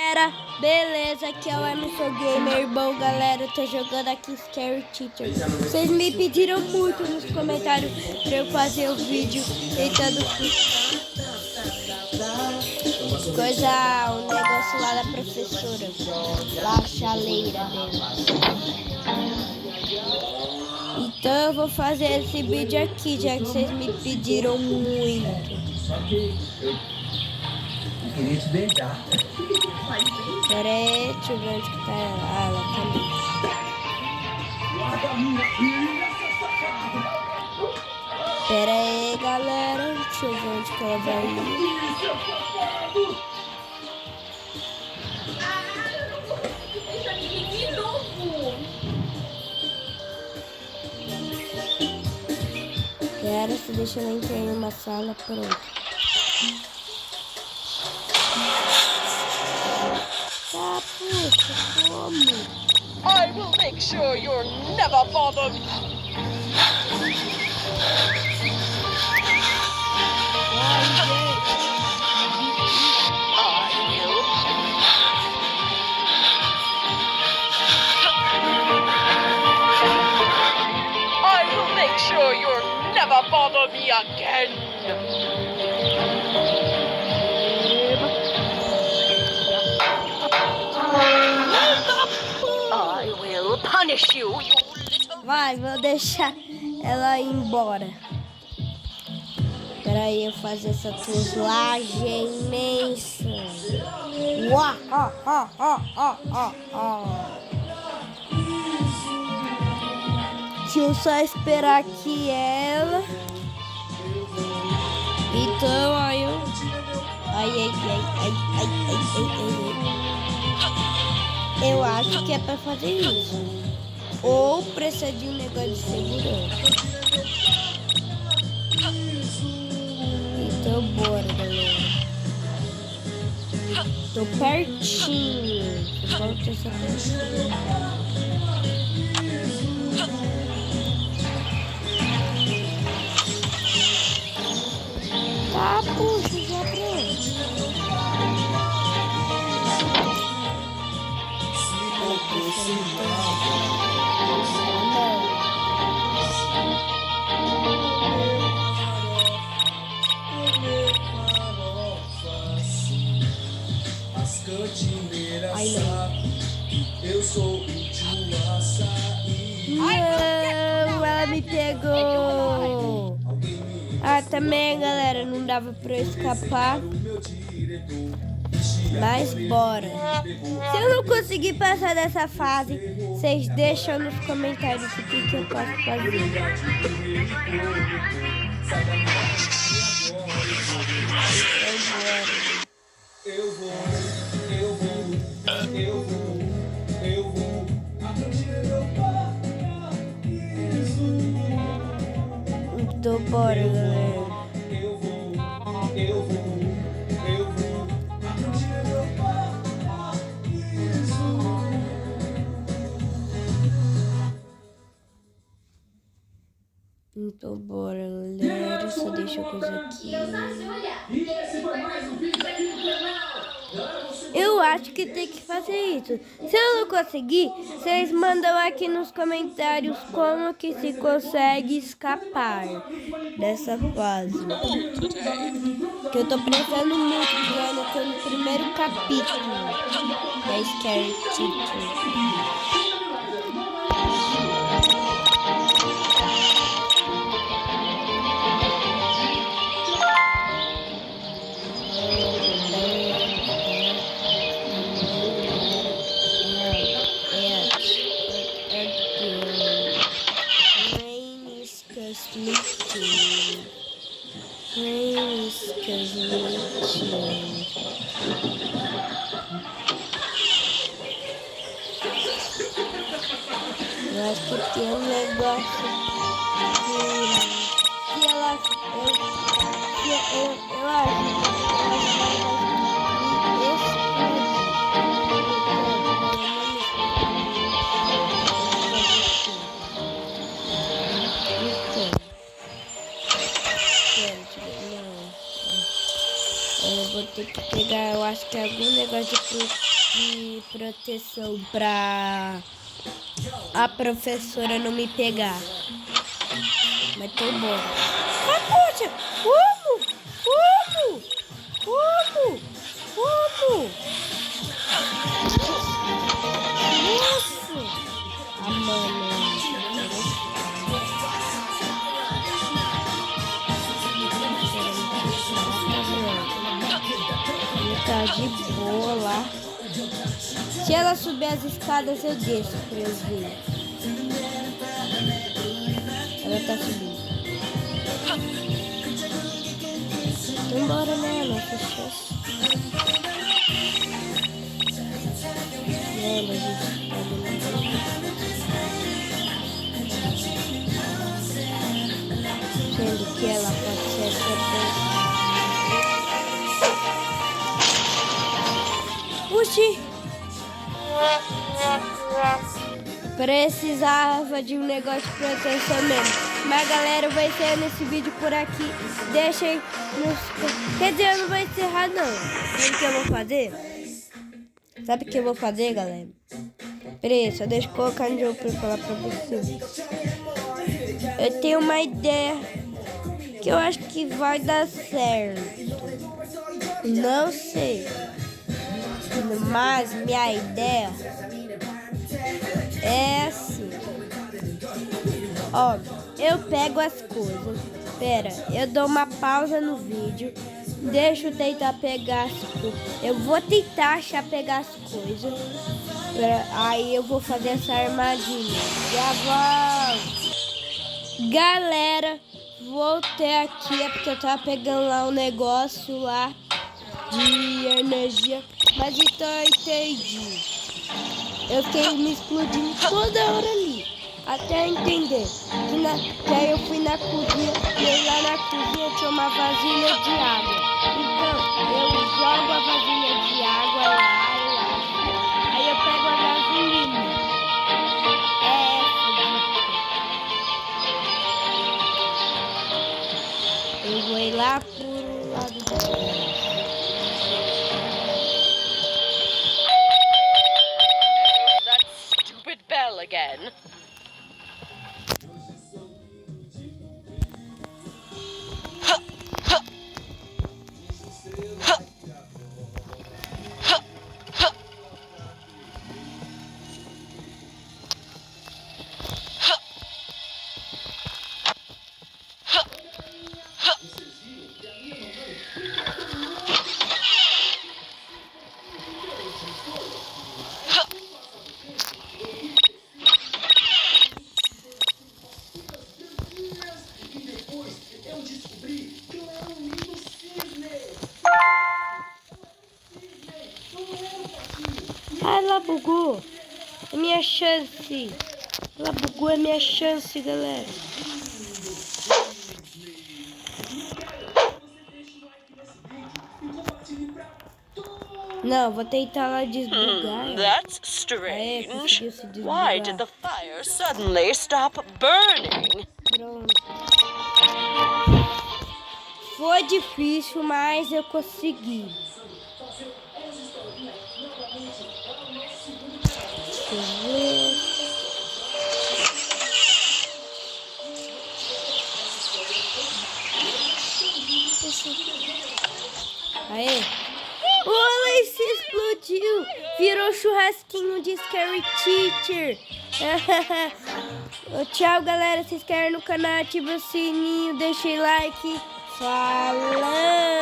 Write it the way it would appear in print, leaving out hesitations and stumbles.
galera, beleza? Aqui é o Emerson Gamer. Bom, galera, eu tô jogando aqui Scary Teacher. Vocês me pediram muito nos comentários pra eu fazer o vídeo tentando coisa, um negócio lá da professora, da chaleira dela. Então eu vou fazer esse vídeo aqui, já que vocês me pediram muito. Queria te beijar. Pera aí, deixa eu ver onde que tá ela. Ah, ela tá ali. Pera aí, galera. Deixa eu ver onde que ela vai ir. Pera, se deixa eu entrar em uma sala, pronto. Tá, puxa, como? I will make sure you're never bothered. I will make sure you'll never bother me again. I will punish you, you little... Vai, vou deixar ela ir embora. Pera aí, eu fazer essa tuslagem imensa. Uá, ó, ó, ó, ó, ó, ó. Deixa eu só esperar aqui ela. Então, aí eu... Ai, ai, ai, ai, ai, ai, ai, ai. Eu acho que é pra fazer isso. Ou precisa de um negócio de segurança. Então, bora, galera. Tô pertinho. Falta essa pessoa. Tá, puxa, já pronto. Ai, não. Eu sou o tio Açaí. Não, ela me pegou. Ah, também, galera, não dava pra eu escapar. Mas bora. Se eu não conseguir passar dessa fase, vocês deixam nos comentários o que eu posso fazer. Eu vou. Então bora, galera. Então bora, galera. Só deixa a coisa aqui. Eu acho que tem que fazer isso. Se eu não conseguir, vocês mandam aqui nos comentários como que se consegue escapar dessa fase. Que eu tô precisando muito, porque eu tô no primeiro capítulo da Scary Teacher. Eu acho que tem um negócio que ela... Eu acho eu vou ter que pegar, eu acho acho que é algum negócio de proteção pra a professora não me pegar. Mas tô bom. Ah, poxa! Como? Como? Como? Como? Nossa! Ah, mano. Tá de boa lá. Se ela subir as escadas, eu desço pra eu ver. Ela tá subindo. Então bora, né? Nossa chance. Não, mas gente tá sendo que ela pode ser essa. Puxi! Precisava de um negócio de proteção mesmo. Mas galera, eu vou encerrar esse vídeo por aqui. Deixem nos... Quer dizer, eu não vou encerrar não. Sabe o que eu vou fazer? Sabe o que eu vou fazer, galera? Peraí, só deixa eu colocar no jogo pra falar pra vocês. Eu tenho uma ideia que eu acho que vai dar certo. Não sei. Mas minha ideia é assim. Ó, eu pego as coisas. Pera, eu dou uma pausa no vídeo. Deixa eu tentar pegar as coisas. Eu vou tentar achar pegar as coisas. Aí eu vou fazer essa armadilha. Já volto. Galera, voltei aqui. É porque eu tava pegando lá um negócio lá de energia. Mas então eu entendi. Eu fiquei me explodindo toda hora ali. Até entender. Que aí eu fui na cozinha. E aí lá na cozinha tinha uma vasilha de água. Então eu jogo a vasilha de água lá. Aí eu pego a gasolina. É essa dica. Eu vou ir lá pro lado do... Bell again. Ai, ela bugou. É minha chance. Ela bugou, é minha chance, galera. Não, vou tentar lá desbugar. That's Aê, strange. conseguiu se Why desbugar. did the fire suddenly stop burning? Pronto. Foi difícil, mas eu consegui. Deixa eu ver. Aê. O Alice explodiu. Virou churrasquinho de Scary Teacher. Tchau, galera. Se inscreve no canal, ativa o sininho, deixa like. Falou!